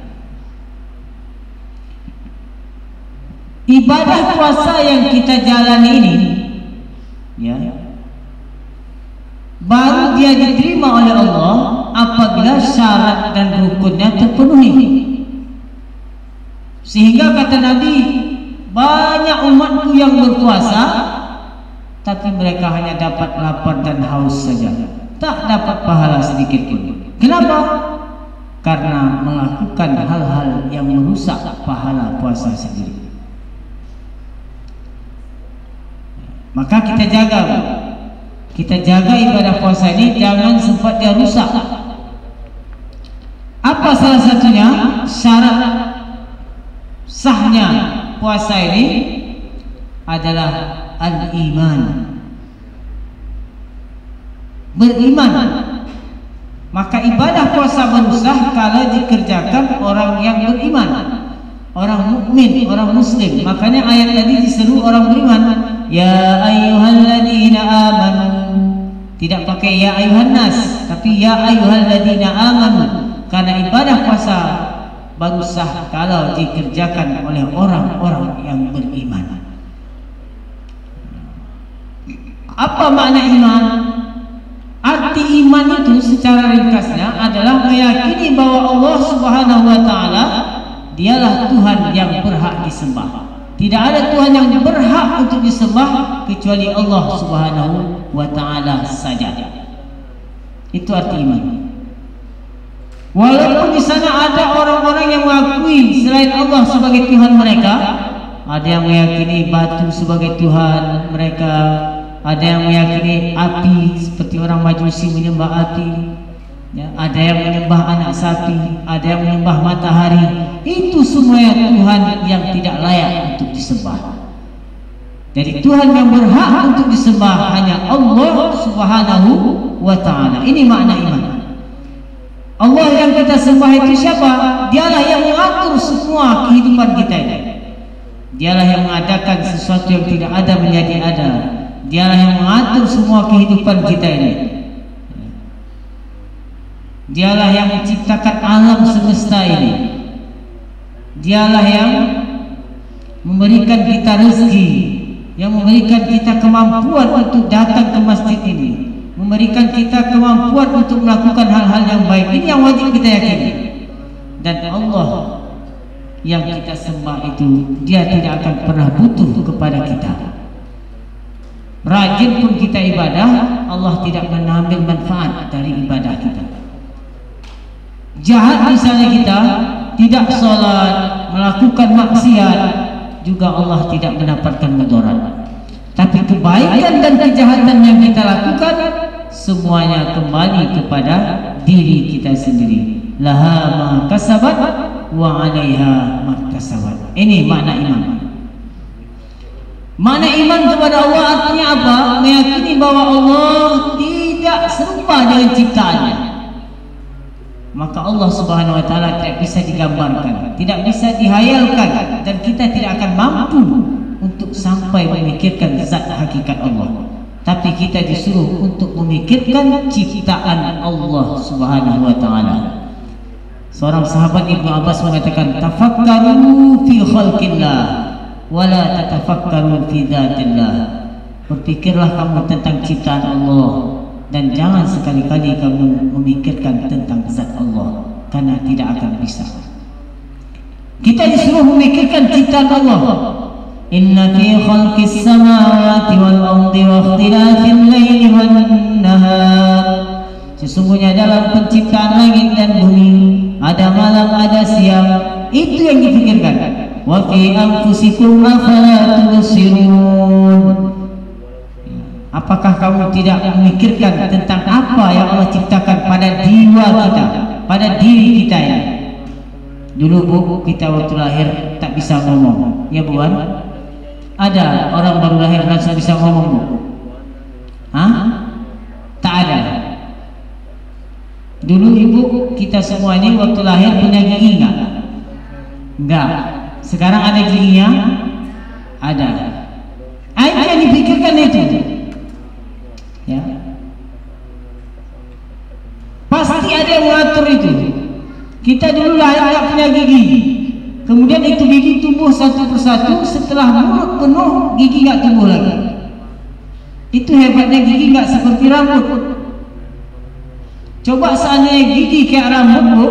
ibadah puasa yang kita jalani ini, ya, baru dia diterima oleh Allah apabila syarat dan rukunnya terpenuhi. Sehingga kata Nabi, banyak umatku yang berpuasa tapi mereka hanya dapat lapar dan haus saja, tak dapat pahala sedikit pun. Kenapa? Karena melakukan hal-hal yang merusak pahala puasa sendiri. Maka kita jaga ibadah puasa ini, jangan sempat dia rusak. Apa salah satunya? Syarat sahnya puasa ini adalah al-iman, beriman. Maka ibadah puasa baru sah kalau dikerjakan orang yang beriman, orang mukmin, orang muslim. Makanya ayat tadi diseru orang beriman, ya ayyuhalladzina amanu. Tidak pakai ya ayyuhan nas, tapi ya ayyuhalladzina amanu. Karena ibadah puasa baru sah kalau dikerjakan oleh orang-orang yang beriman. Apa makna iman? Arti iman itu secara ringkasnya adalah meyakini bahwa Allah Subhanahu wa taala dialah Tuhan yang berhak disembah. Tidak ada Tuhan yang berhak untuk disembah kecuali Allah Subhanahu wa taala saja. Itu arti iman. Walaupun di sana ada orang-orang yang mengakui selain Allah sebagai Tuhan mereka, ada yang meyakini batu sebagai Tuhan mereka, ada yang meyakini api seperti orang Majusi menyembah api, ya, ada yang menyembah anak sapi, ada yang menyembah matahari. Itu semuanya Tuhan yang tidak layak untuk disembah. Jadi Tuhan yang berhak untuk disembah hanya Allah Subhanahu wa taala. Ini makna iman. Allah yang kita sembah itu siapa? Dialah yang mengatur semua kehidupan kita ini. Dialah yang mengadakan sesuatu yang tidak ada menjadi ada. Dialah yang mengatur semua kehidupan kita ini. Dialah yang menciptakan alam semesta ini. Dialah yang memberikan kita rezeki, yang memberikan kita kemampuan untuk datang ke masjid ini, memberikan kita kemampuan untuk melakukan hal-hal yang baik. Ini yang wajib kita yakini. Dan Allah yang kita sembah itu, dia tidak akan pernah butuh kepada kita. Rajin pun kita ibadah, Allah tidak mengambil manfaat dari ibadah kita. Jahat misalnya kita tidak sholat, melakukan maksiat, juga Allah tidak mendapatkan mudarat. Tapi kebaikan dan kejahatan yang kita lakukan semuanya kembali kepada diri kita sendiri. Laha ma kasabat wa 'alaiha ma kasabat. Ini makna iman. Makna iman kepada Allah artinya apa? Meyakini bahwa Allah tidak serupa dengan ciptaannya. Maka Allah Subhanahu wa taala tidak bisa digambarkan, tidak bisa dihayalkan, dan kita tidak akan mampu untuk sampai memikirkan zat hakikat Allah. Tapi kita disuruh untuk memikirkan ciptaan Allah Subhanahu wa taala. Seorang sahabat Ibnu Abbas mengatakan, tafakkaru fi khalqillah wa la tatafakkaru fi dzatillah. Berpikirlah kamu tentang ciptaan Allah dan jangan sekali-kali kamu memikirkan tentang zat Allah, karena tidak akan bisa. Kita disuruh memikirkan ciptaan Allah. Inna fi khalqis samawati wal ardi wa ikhtilafil laili wan nahar. Sesungguhnya dalam penciptaan langit dan bumi ada malam, ada siang. Itu yang dipikirkan. Wa fi anfusikum afala tubsirun. Apakah kamu tidak memikirkan tentang apa yang Allah ciptakan pada jiwa kita, pada diri kita ini? Dulu Bu, kita waktu lahir tak bisa ngomong, ya bukan? Ada orang baru lahir langsung bisa ngomong Bu? Hah? Tak ada. Dulu ibu kita semua ini waktu lahir punya gigi enggak? Enggak. Sekarang ada giginya? Ada. Itu yang dipikirkan itu. Ya. Pasti ada yang mengatur itu. Kita dulu lahir enggak punya gigi. Kemudian itu gigi tumbuh satu persatu. Setelah mulut penuh, gigi enggak tumbuh lagi. Itu hebatnya gigi enggak seperti rambut. Coba seandainya gigi kayak rambut, Bu,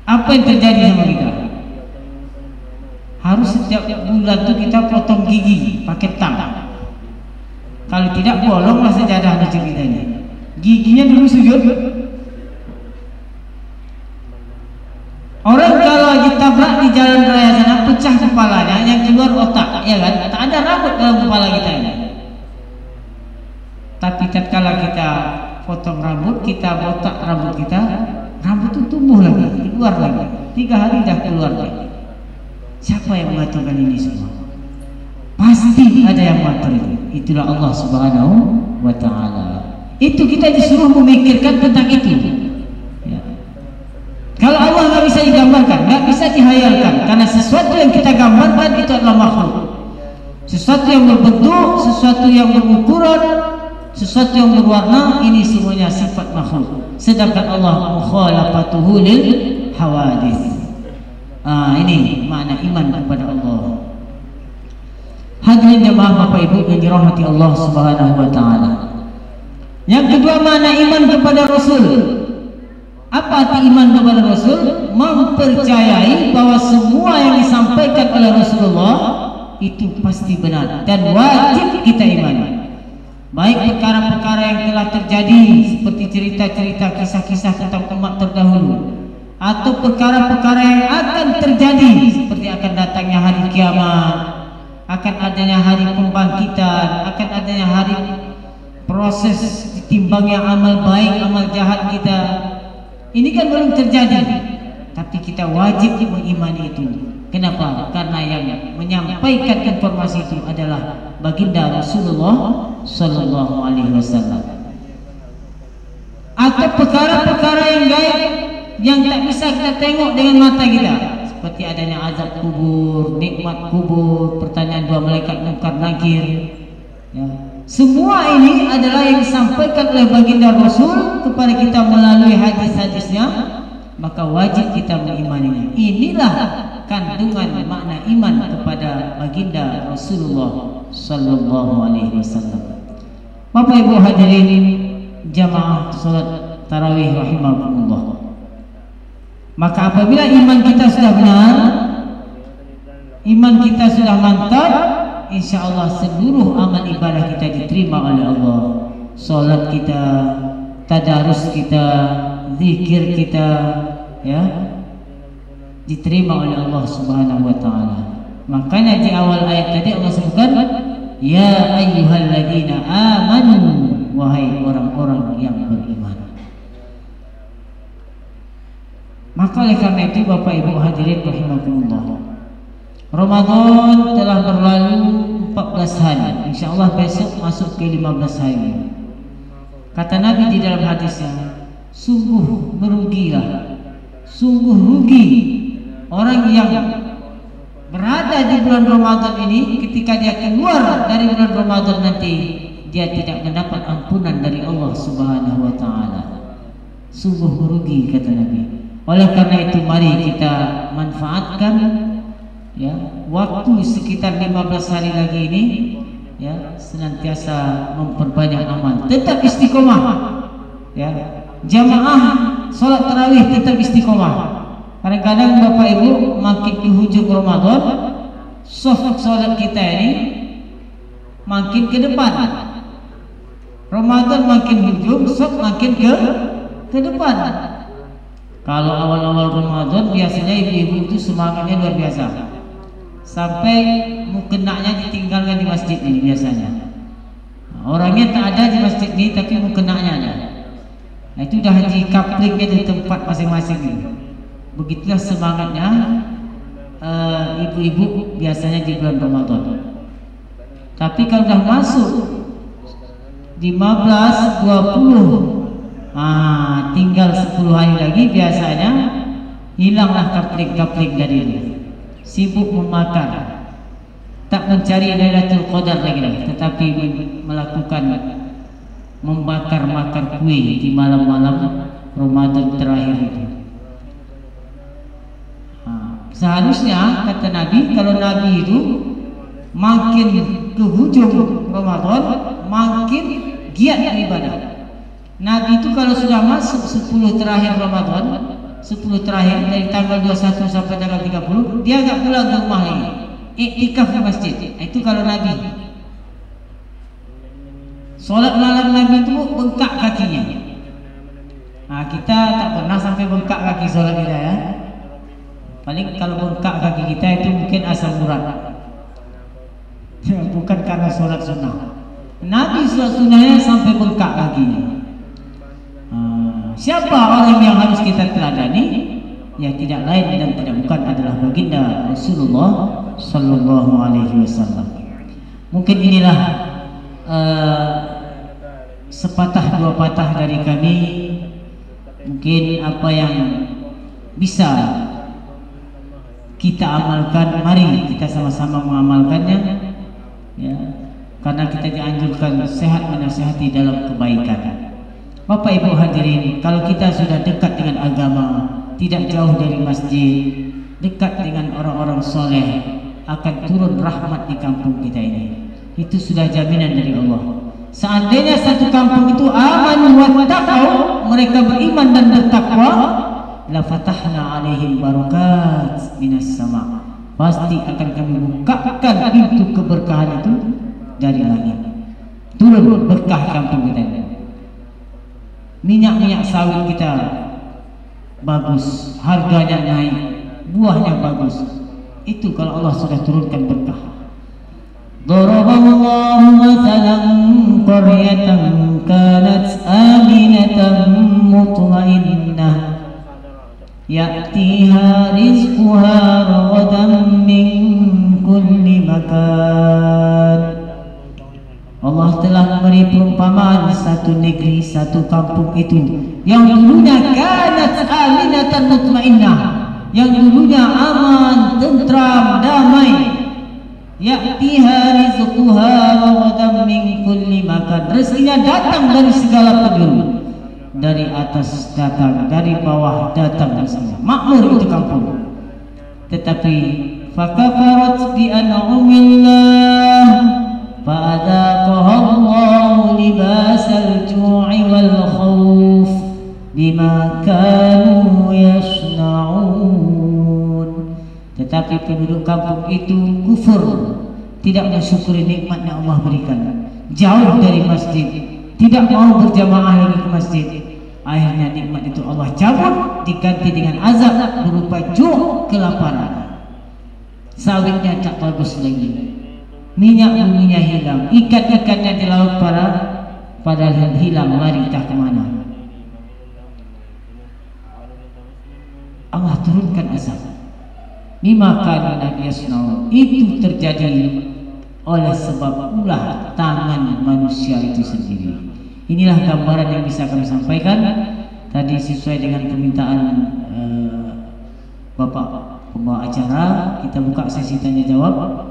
apa yang terjadi sama kita? Harus setiap bulan tuh kita potong gigi pakai tang. Kalau tidak, bolonglah sejadah lucu kita ini. Giginya dulu sujud. Orang kalau ditabrak di jalan raya sana pecah kepalanya, yang keluar otak, ya kan? Tak ada rambut dalam kepala kita ini. Tapi tatkala kita potong rambut, kita botak rambut kita, rambut itu tumbuh lagi, keluar lagi. 3 hari dah keluar lagi. Siapa yang mengaturkan ini semua? Pasti ada yang mengatur itu. Itulah Allah Subhanahu wa Ta'ala. Itu kita disuruh memikirkan tentang itu. Ya. Kalau Allah nggak bisa digambarkan, nggak bisa dihayalkan, karena sesuatu yang kita gambarkan itu adalah makhluk. Sesuatu yang berbentuk, sesuatu yang berukuran, sesuatu yang berwarna, ini semuanya sifat makhluk. Sedangkan Allah mukhalafatuhu lil hawadits. Ini makna iman kepada Allah. Hadirin jemaah Bapak Ibu yang dirahmati Allah Subhanahu wa Ta'ala. Yang kedua, makna iman kepada Rasul. Apa arti iman kepada Rasul? Mempercayai bahwa semua yang disampaikan oleh Rasulullah itu pasti benar dan wajib kita imani. Baik perkara-perkara yang telah terjadi seperti cerita-cerita kisah-kisah tentang umat terdahulu, atau perkara-perkara yang akan terjadi seperti akan datangnya hari kiamat, akan adanya hari pembangkitan, akan adanya hari proses ditimbangnya amal baik, amal jahat kita. Ini kan belum terjadi, tapi kita wajib mengimani itu. Kenapa? Karena yang menyampaikan informasi itu adalah baginda Rasulullah Sallallahu Alaihi Wasallam. Atau perkara-perkara yang gaib yang tak bisa kita tengok dengan mata kita, seperti adanya azab kubur, nikmat kubur, pertanyaan 2 malaikat Munkar Nakir. Ya. Semua ini adalah yang disampaikan oleh baginda Rasul kepada kita melalui hadis-hadisnya, maka wajib kita mengimaninya. Inilah kandungan makna iman kepada baginda Rasulullah Sallallahu Alaihi Wasallam. Bapak Ibu hadirin jamaah salat tarawih rahimakumullah. Maka apabila iman kita sudah benar, iman kita sudah mantap, insya Allah seluruh amal ibadah kita diterima oleh Allah. Salat kita, tadarus kita, zikir kita, ya, diterima oleh Allah Subhanahu wa Ta'ala. Makanya di awal ayat tadi Allah sebutkan, ya ayyuhalladzina amanu, wahai orang-orang yang beriman. Maka oleh karena itu Bapak Ibu hadirin rahimakumullah, Ramadan telah berlalu 14 hari. Insya Allah besok masuk ke 15 hari. Kata Nabi di dalam hadisnya, sungguh merugilah, sungguh rugi orang yang berada di bulan Ramadan ini. Ketika dia keluar dari bulan Ramadan nanti, dia tidak mendapat ampunan dari Allah Subhanahu wa Ta'ala. Sungguh merugi kata Nabi. Oleh karena itu mari kita manfaatkan, ya, waktu sekitar 15 hari lagi ini, ya, senantiasa memperbanyak amal, tetap istiqomah, ya, jamaah sholat tarawih tetap istiqomah. Kadang-kadang Bapak Ibu makin di hujung Ramadan, soft sholat kita ini makin ke depan. Ramadan makin hujung, soft makin ke depan. Kalau awal-awal Ramadan biasanya ibu-ibu itu semangatnya luar biasa, sampai mukenaknya ditinggalkan di masjid ini biasanya. Orangnya tak ada di masjid ini, tapi mukenaknya ada. Nah, itu dah dikaplingnya di tempat masing-masing ini. Begitulah semangatnya ibu-ibu biasanya di bulan Ramadan. Tapi kalau dah masuk 15, 20, Tinggal 10 hari lagi biasanya hilanglah kapling-kapling dari dia. Sibuk membakar, tak mencari Lailatul Qadar lagi, tetapi melakukan membakar-bakar kue di malam-malam Ramadan terakhir itu. Seharusnya kata Nabi, kalau Nabi itu makin ke hujung Ramadan makin giat ibadah. Nabi itu kalau sudah masuk 10 terakhir Ramadan, 10 terakhir dari tanggal 21 sampai tanggal 30, dia agak pulang ke rumah lagi, iktikaf di masjid. Itu kalau Nabi. Solat malam Nabi itu bengkak kakinya. Kita tak pernah sampai bengkak kaki solat kita ya. Paling kalau bengkak kaki kita itu mungkin asam urat, bukan karena solat sunnah. Nabi solat sunnahnya sampai bengkak kakinya. Siapa orang yang harus kita teladani? Ya tidak lain dan tidak bukan adalah baginda Rasulullah Sallallahu Alaihi Wasallam. Mungkin inilah sepatah dua patah dari kami. Mungkin apa yang bisa kita amalkan, mari kita sama-sama mengamalkannya, ya, karena kita dianjurkan sehat menasihati dalam kebaikan. Bapak Ibu hadirin, kalau kita sudah dekat dengan agama, tidak jauh dari masjid, dekat dengan orang-orang soleh, akan turun rahmat di kampung kita ini. Itu sudah jaminan dari Allah. Seandainya satu kampung itu aman wa taqaw, mereka beriman dan bertakwa, la fatahna alaihim barakat minas sama. Pasti akan kami bukakan pintu keberkahan itu dari langit. Turun berkah kampung kita ini. Minyak sawit kita bagus, harganya naik, buahnya bagus. Itu kalau Allah sudah turunkan berkah. Daraballahu mathalan qaryatan kanat aminatan mutmainnah ya'tiha rizquha ragadan min kulli makan. Allah telah memberi perumpamaan satu negeri, satu kampung itu yang dulunya kanat aminatan mutmainnah, yang dulunya aman, tentram, damai. Ya'tiha rizquha ragadan min kulli makan. Rezekinya datang dari segala penjuru. Dari atas datang, dari bawah datang rezekinya. Makmur itu kampung. Tetapi fakafarat bi an'amillah فأذاقها الله لباس الجوع والخوف بما كانوا يصنعون. Tetapi penduduk kampung itu kufur, tidak mensyukuri nikmat yang Allah berikan, jauh dari masjid, tidak mau berjamaah lagi ke masjid. Akhirnya nikmat itu Allah cabut, diganti dengan azab berupa ju', kelaparan. Sawitnya tak bagus lagi, minyak buminya hilang, ikan-ikannya di laut padahal hilang, lari entah kemana. Allah turunkan azab. Bima kana yasna'un. Itu terjadi oleh sebab ulah tangan manusia itu sendiri. Inilah gambaran yang bisa kami sampaikan tadi sesuai dengan permintaan Bapak pembawa acara. Kita buka sesi tanya jawab.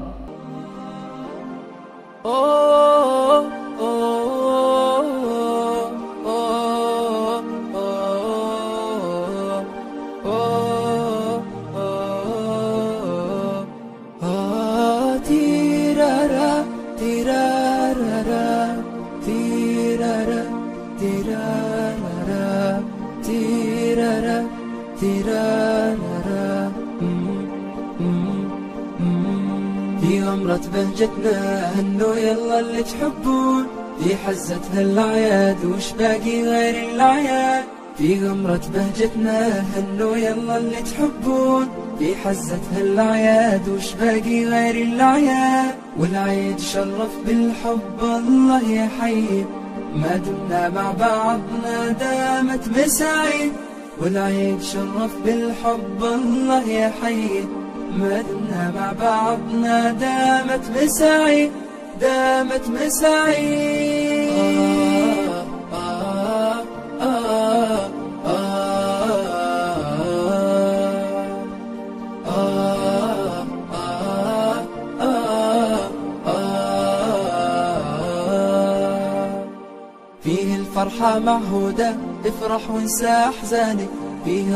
في غمرة بهجتنا هنو يلا اللي تحبون، في حزتها الأعياد وش باقي غير الأعياد. في غمرة بهجتنا هنو يلا اللي تحبون، في حزتها الأعياد وش باقي غير الأعياد. والعيد شرف بالحب الله يحيي، ما دمنا مع بعضنا دامت مساعي. والعيد شرف بالحب الله يحيي، ما دمنا مع بعضنا دامت مساعي، دامت مساعي. الفرحة معهودة افرح وانسى أحزانك فيها